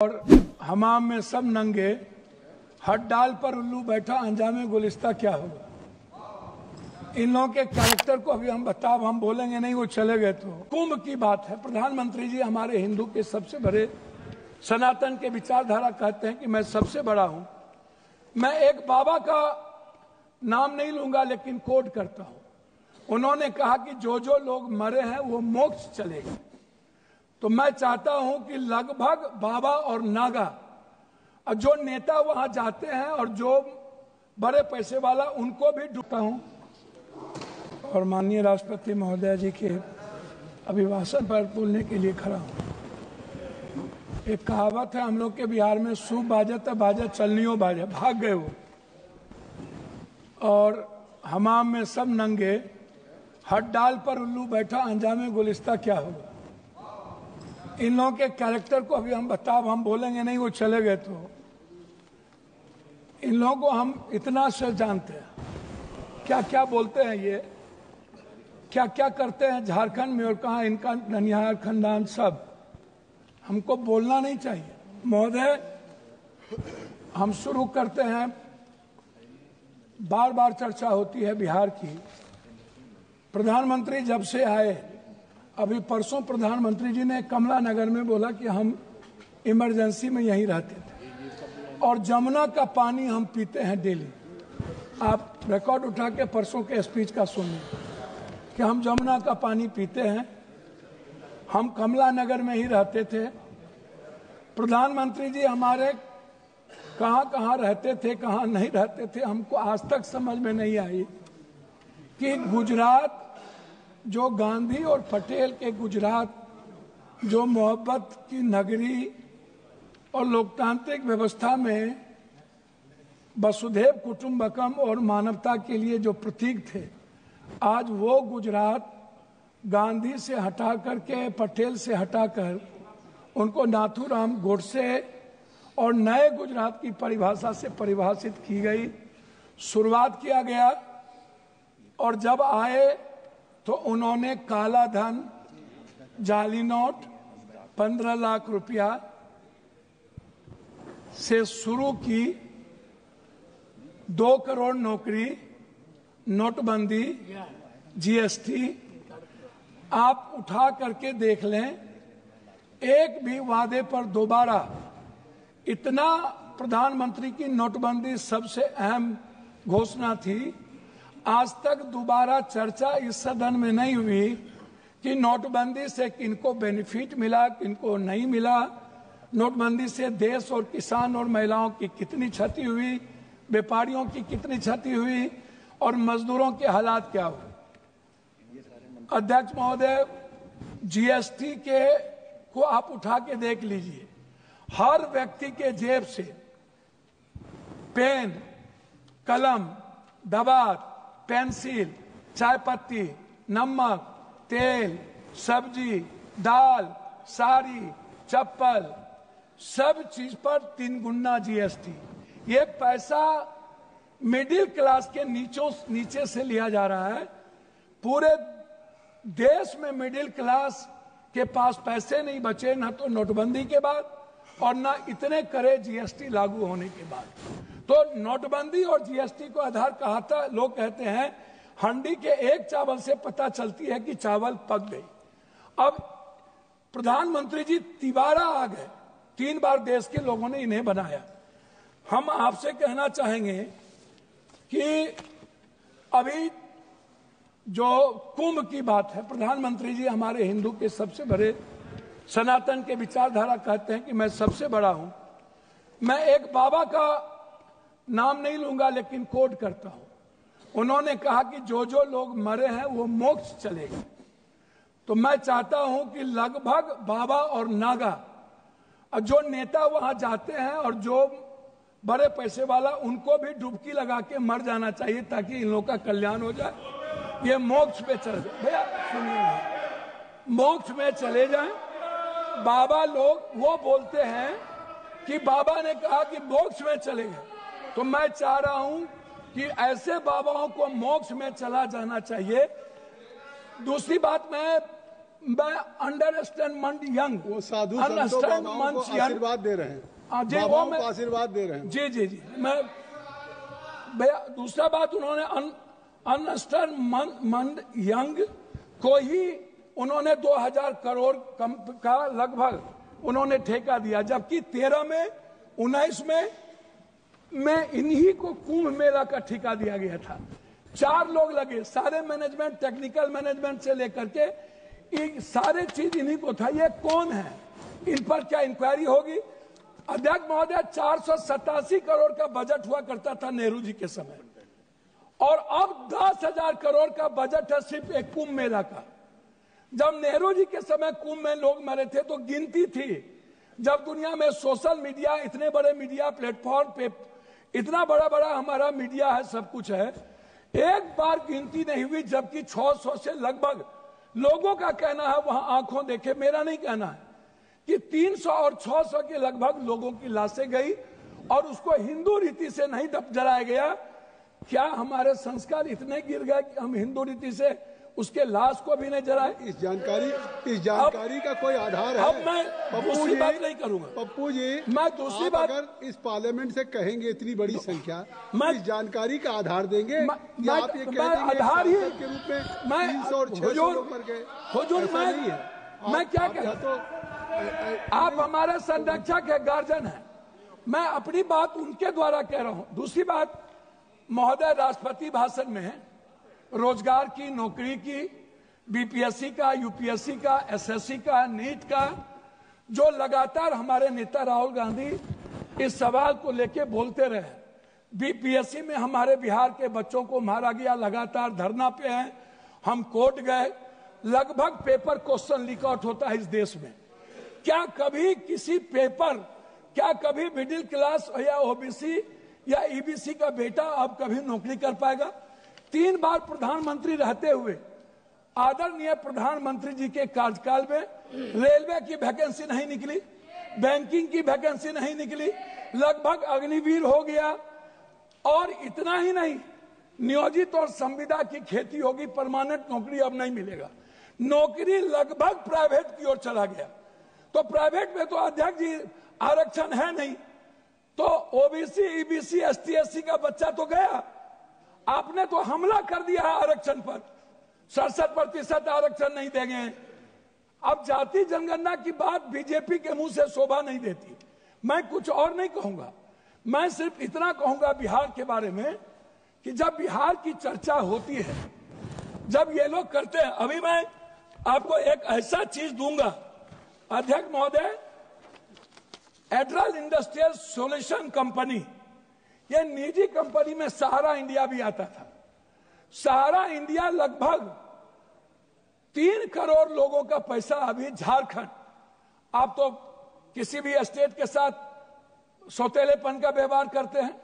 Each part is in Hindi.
और हमाम में सब नंगे, हर डाल पर उल्लू बैठा, अंजामे गुलिस्ता क्या होगा। इन लोगों के कैरेक्टर को अभी हम बोलेंगे नहीं, वो चले गए। तो कुंभ की बात है। प्रधानमंत्री जी हमारे हिंदू के सबसे बड़े सनातन के विचारधारा कहते हैं कि मैं सबसे बड़ा हूं। मैं एक बाबा का नाम नहीं लूंगा लेकिन कोट करता हूं। उन्होंने कहा कि जो जो लोग मरे हैं वो मोक्ष चलेगा। तो मैं चाहता हूं कि लगभग बाबा और नागा और जो नेता वहां जाते हैं और जो बड़े पैसे वाला, उनको भी ढूंढता हूं। और माननीय राष्ट्रपति महोदय जी के अभिभाषण पर बोलने के लिए खड़ा हूं। एक कहावत है हम लोग के बिहार में, सूप बाजे तो बाजे, चलनियो बाजे। भाग गए वो। और हमाम में सब नंगे, हर डाल पर उल्लू बैठा, अंजामे गुलिस्ता क्या होगा। इन लोगों के कैरेक्टर को अभी हम बोलेंगे नहीं, वो चले गए। तो इन लोगों को हम इतना से जानते हैं, क्या क्या बोलते हैं ये, क्या क्या करते हैं झारखंड में, और कहाँ इनका ननिहाल खानदान, सब हमको बोलना नहीं चाहिए। महोदय, हम शुरू करते हैं। बार बार चर्चा होती है बिहार की। प्रधानमंत्री जब से आए, अभी परसों प्रधानमंत्री जी ने कमला नगर में बोला कि हम इमरजेंसी में यहीं रहते थे और जमुना का पानी हम पीते हैं डेली। आप रिकॉर्ड उठा के परसों के स्पीच का सुनिए कि हम जमुना का पानी पीते हैं। हम कमला नगर में ही रहते थे। प्रधानमंत्री जी हमारे कहाँ कहाँ रहते थे, कहाँ नहीं रहते थे, हमको आज तक समझ में नहीं आई कि गुजरात, जो गांधी और पटेल के गुजरात, जो मोहब्बत की नगरी और लोकतांत्रिक व्यवस्था में वसुधैव कुटुंबकम और मानवता के लिए जो प्रतीक थे, आज वो गुजरात गांधी से हटा करके, पटेल से हटाकर उनको नाथूराम गोडसे और नए गुजरात की परिभाषा से परिभाषित की गई। शुरुआत किया गया और जब आए तो उन्होंने काला धन, जाली नोट, 15 लाख रुपया से शुरू की, 2 करोड़ नौकरी, नोटबंदी, जीएसटी, आप उठा करके देख लें। एक भी वादे पर दोबारा, इतना प्रधानमंत्री की नोटबंदी सबसे अहम घोषणा थी, आज तक दोबारा चर्चा इस सदन में नहीं हुई कि नोटबंदी से किनको बेनिफिट मिला, किनको नहीं मिला, नोटबंदी से देश और किसान और महिलाओं की कितनी क्षति हुई, व्यापारियों की कितनी क्षति हुई और मजदूरों के हालात क्या हुए। अध्यक्ष महोदय, जीएसटी के को आप उठा के देख लीजिए। हर व्यक्ति के जेब से पेन, कलम, दवात, पेंसिल, चाय पत्ती, नमक, तेल, सब्जी, दाल, साड़ी, चप्पल, सब चीज पर 3 गुना जीएसटी। ये पैसा मिडिल क्लास के नीचे से लिया जा रहा है। पूरे देश में मिडिल क्लास के पास पैसे नहीं बचे, ना तो नोटबंदी के बाद और ना इतने करे जीएसटी लागू होने के बाद। तो नोटबंदी और जीएसटी को आधार कहा था। लोग कहते हैं हंडी के एक चावल से पता चलती है कि चावल पक गई। अब प्रधानमंत्री जी तिबारा आ गए, 3 बार देश के लोगों ने इन्हें बनाया। हम आपसे कहना चाहेंगे कि अभी जो कुंभ की बात है, प्रधानमंत्री जी हमारे हिंदू के सबसे बड़े सनातन के विचारधारा कहते हैं कि मैं सबसे बड़ा हूं। मैं एक बाबा का नाम नहीं लूंगा लेकिन कोट करता हूं। उन्होंने कहा कि जो जो लोग मरे हैं वो मोक्ष चलेगा। तो मैं चाहता हूं कि लगभग बाबा और नागा और जो नेता वहां जाते हैं और जो बड़े पैसे वाला, उनको भी डुबकी लगा के मर जाना चाहिए ताकि इन लोगों का कल्याण हो जाए। ये मोक्ष पे चले जाए। भैया सुनिए, मोक्ष में चले जाएं। बाबा लोग वो बोलते हैं कि बाबा ने कहा कि मोक्ष में चले गए। तो मैं चाह रहा हूं कि ऐसे बाबाओं को मोक्ष में चला जाना चाहिए। दूसरी बात, मैं मैं अंडरस्टैंड यंग, वो साधु संतों बाबाओं को आशीर्वाद दे रहे हैं, बाबाओं को आशीर्वाद दे रहे हैं। जी जी जी। मैं भैया दूसरा बात, उन्होंने अंडरस्टैंड यंग को ही उन्होंने 2000 करोड़ का लगभग उन्होंने ठेका दिया, जबकि 13 में 19 में इन्हीं को कुंभ मेला का ठेका दिया गया था। 4 लोग लगे, सारे मैनेजमेंट, टेक्निकल मैनेजमेंट से लेकर के सारे चीज इन्हीं को था। ये कौन है, इन पर क्या इंक्वायरी होगी? अध्यक्ष महोदय, 487 करोड़ का बजट हुआ करता था नेहरू जी के समय, और अब 10,000 करोड़ का बजट है सिर्फ एक कुंभ मेला का। जब नेहरू जी के समय कुंभ में लोग मरे थे तो गिनती थी। जब दुनिया में सोशल मीडिया, इतने बड़े मीडिया प्लेटफॉर्म पे इतना बड़ा बड़ा हमारा मीडिया है, सब कुछ है, एक बार गिनती नहीं हुई, जबकि 600 से लगभग लोगों का कहना है, वहां आंखों देखे, मेरा नहीं कहना है, कि 300 और 600 के लगभग लोगों की लाशें गई और उसको हिंदू रीति से नहीं जलाया गया। क्या हमारे संस्कार इतने गिर गए कि हम हिंदू रीति से उसके लाश को भी नहीं जलाए? इस जानकारी का कोई आधार है? अब मैं दूसरी बात नहीं करूंगा पप्पू जी, मैं दूसरी बात, अगर इस पार्लियामेंट से कहेंगे इतनी बड़ी संख्या, मैं इस जानकारी का आधार देंगे या आप ये कह देंगे आधार ही के रूप में 300 और 600 लोग मर गए? मैं क्या कहता, तो आप हमारे संरक्षक है, गार्जियन है, मैं अपनी बात उनके द्वारा कह रहा हूं। दूसरी बात महोदय, राष्ट्रपति भाषण में रोजगार की, नौकरी की, बीपीएससी का, यूपीएससी का, एसएससी का, नीट का, जो लगातार हमारे नेता राहुल गांधी इस सवाल को लेके बोलते रहे। बीपीएससी में हमारे बिहार के बच्चों को मारा गया, लगातार धरना पे हैं, हम कोर्ट गए, लगभग पेपर क्वेश्चन लीक आउट होता है इस देश में। क्या कभी किसी पेपर, क्या कभी मिडिल क्लास या ओबीसी या ईबीसी का बेटा अब कभी नौकरी कर पाएगा? 3 बार प्रधानमंत्री रहते हुए आदरणीय प्रधानमंत्री जी के कार्यकाल में रेलवे की वैकेंसी नहीं निकली, बैंकिंग की वैकेंसी नहीं निकली, लगभग अग्निवीर हो गया। और इतना ही नहीं, नियोजित और संविदा की खेती होगी, परमानेंट नौकरी अब नहीं मिलेगा, नौकरी लगभग प्राइवेट की ओर चला गया। तो प्राइवेट में तो अध्यक्ष जी आरक्षण है नहीं, तो ओबीसी, ईबीसी, एसटी, एससी का बच्चा तो गया। आपने तो हमला कर दिया है आरक्षण पर, 67% आरक्षण नहीं देंगे। अब जाति जनगणना की बात बीजेपी के मुंह से शोभा नहीं देती। मैं कुछ और नहीं कहूंगा, मैं सिर्फ इतना कहूंगा बिहार के बारे में कि जब बिहार की चर्चा होती है, जब ये लोग करते हैं, अभी मैं आपको एक ऐसा चीज दूंगा अध्यक्ष महोदय, एड्रल इंडस्ट्रियल सॉल्यूशन कंपनी, ये निजी कंपनी में सहारा इंडिया भी आता था। सहारा इंडिया लगभग 3 करोड़ लोगों का पैसा अभी झारखंड, आप तो किसी भी स्टेट के साथ सौतेलेपन का व्यवहार करते हैं।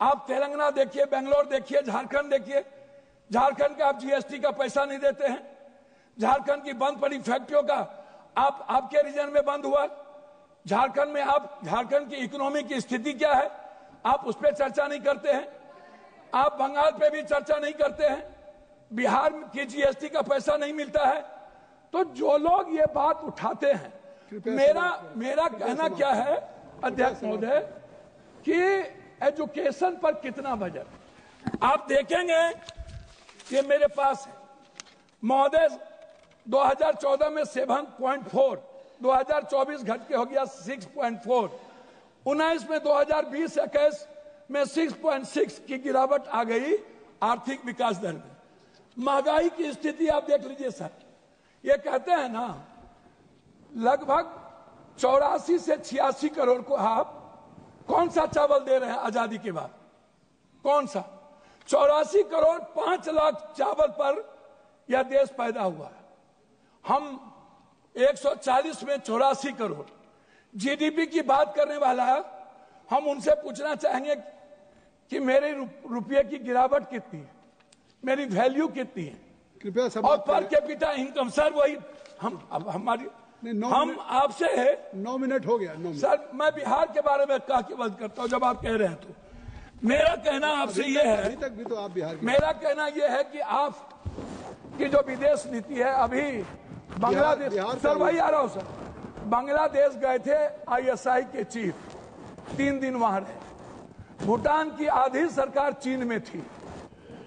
आप तेलंगाना देखिए, बेंगलोर देखिए, झारखंड देखिए, झारखंड का आप जीएसटी का पैसा नहीं देते हैं। झारखंड की बंद पड़ी फैक्ट्रियों का आपके रीजन में बंद हुआ। झारखंड में आप, झारखंड की इकोनॉमी की स्थिति क्या है, आप उस पर चर्चा नहीं करते हैं। आप बंगाल पे भी चर्चा नहीं करते हैं। बिहार की जीएसटी का पैसा नहीं मिलता है। तो जो लोग ये बात उठाते हैं, मेरा कहना क्या है अध्यक्ष महोदय, कि एजुकेशन पर कितना बजट आप देखेंगे, ये मेरे पास है महोदय, 2014 में 7.4, 2024 घट के हो गया 6.4, 19 में 2020-21 में 6.6 की गिरावट आ गई आर्थिक विकास दर में। महंगाई की स्थिति आप देख लीजिए सर, ये कहते हैं ना लगभग 84 से 86 करोड़ को आप कौन सा चावल दे रहे हैं आजादी के बाद, कौन सा? 84 करोड़ 5 लाख चावल पर यह देश पैदा हुआ है। हम 140 में 84 करोड़ जीडीपी की बात करने वाला है। हम उनसे पूछना चाहेंगे कि मेरे रुपये की गिरावट कितनी है, मेरी वैल्यू कितनी है, कृपया सब, और पर कैपिटा इनकम सर वही हम आपसे है। 9 मिनट हो गया। 9 मिनट सर, मैं बिहार के बारे में कहा कि बात करता हूं जब आप कह रहे हैं। तो मेरा कहना आपसे ये है, अभी तक भी तो आप बिहार, मेरा कहना यह है कि आप की जो विदेश नीति है, अभी बांग्लादेश सर वही आ रहा हूं सर, बांग्लादेश गए थे ISI के चीफ, 3 दिन वहां रहे। भूटान की आधी सरकार चीन में थी।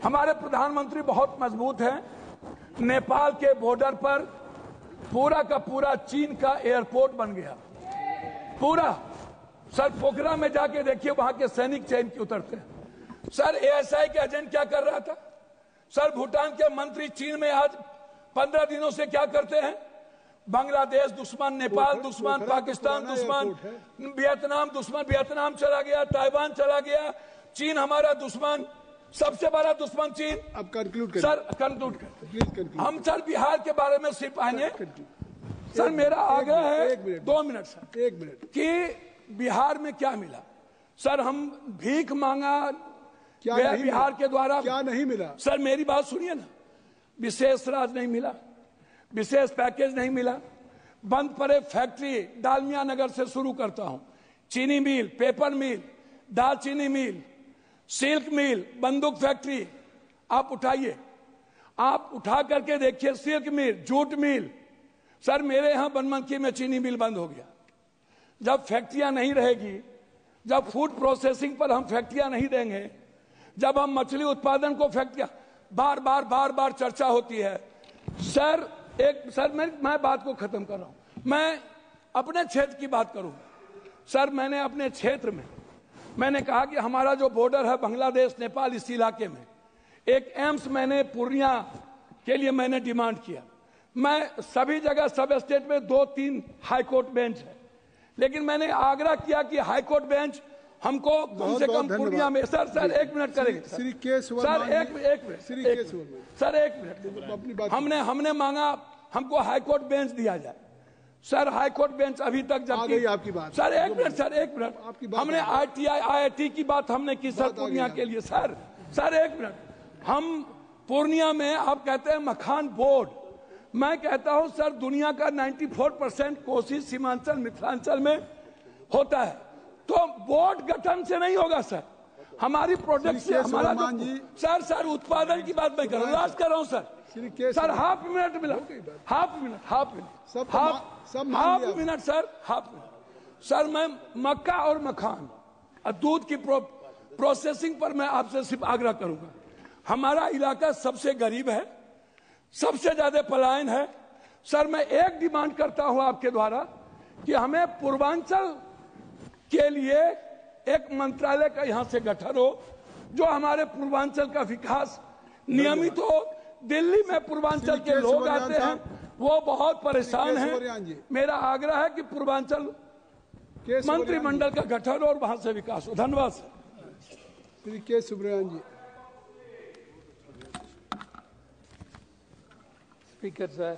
हमारे प्रधानमंत्री बहुत मजबूत हैं। नेपाल के बॉर्डर पर पूरा का पूरा चीन का एयरपोर्ट बन गया, पूरा। सर पोखरा में जाके देखिए, वहां के सैनिक चैन के उतरते हैं। सर ASI के एजेंट क्या कर रहा था? सर भूटान के मंत्री चीन में आज 15 दिनों से क्या करते हैं? बांग्लादेश दुश्मन, नेपाल दुश्मन, पाकिस्तान दुश्मन, वियतनाम दुश्मन, वियतनाम चला गया, ताइवान चला गया, चीन हमारा दुश्मन, सबसे बड़ा दुश्मन चीन। अब कंक्लूड करें सर, कंक्लूड प्लीज कंक्लूड। हम सर बिहार के बारे में सिर्फ आएंगे। सर मेरा आग्रह है 2 मिनट सर, 1 मिनट कि बिहार में क्या मिला? सर हम भीख मांगा क्या बिहार के द्वारा, क्या नहीं मिला? सर मेरी बात सुनिए ना, विशेष राज नहीं मिला, विशेष पैकेज नहीं मिला, बंद पड़े फैक्ट्री, डालमिया नगर से शुरू करता हूं, चीनी मिल, पेपर मिल, दालचीनी मिल, सिल्क मिल, बंदूक फैक्ट्री, आप उठाइए, आप उठा करके देखिए, सिल्क मिल, जूट मिल। सर मेरे यहां बनमनखी में चीनी मिल बंद हो गया। जब फैक्ट्रियां नहीं रहेगी, जब फूड प्रोसेसिंग पर हम फैक्ट्रियां नहीं देंगे, जब हम मछली उत्पादन को फैक्ट्रियां, बार बार चर्चा होती है। सर मैं बात को खत्म कर रहा हूं, मैं अपने क्षेत्र की बात करूं। सर मैंने अपने क्षेत्र में मैंने कहा कि हमारा जो बॉर्डर है बांग्लादेश नेपाल, इस इलाके में एक एम्स मैंने पूर्णिया के लिए मैंने डिमांड किया। मैं सभी जगह सब स्टेट में 2-3 हाई कोर्ट बेंच है, लेकिन मैंने आग्रह किया कि हाई कोर्ट बेंच हमको कम से कम पूर्णिया में। सर 1 मिनट करेंगे सर, एक मिनट हमने मांगा हमको हाई कोर्ट बेंच दिया जाए। सर हाई कोर्ट बेंच अभी तक जबकि आपकी बात सर एक मिनट हमने IIT की बात हमने की सर पूर्णिया के लिए। सर 1 मिनट, हम पूर्णिया में आप कहते हैं मखान बोर्ड, मैं कहता हूं सर दुनिया का 94% कोशिश सीमांचल मिथिलांचल में होता है, तो बोर्ड गठन से नहीं होगा सर, हमारी प्रोडक्ट से हमारा सर उत्पादन की बात मैं कर रहा हूँ, लास्ट कर रहा हूँ सर हाफ मिनट मिला, हाफ मिनट सर मैं मक्का और मखान और दूध की प्रोसेसिंग पर मैं आपसे सिर्फ आग्रह करूंगा। हमारा इलाका सबसे गरीब है, सबसे ज्यादा पलायन है। सर मैं एक डिमांड करता हूं आपके द्वारा कि हमें पूर्वांचल के लिए एक मंत्रालय का यहां से गठन हो, जो हमारे पूर्वांचल का विकास नियमित हो। दिल्ली में पूर्वांचल के लोग आते हैं, वो बहुत परेशान हैं। मेरा आग्रह है कि पूर्वांचल मंत्रिमंडल का गठन और वहां से विकास हो। धन्यवाद सर। श्री के सुब्रमण्यम जी। Speaker sir,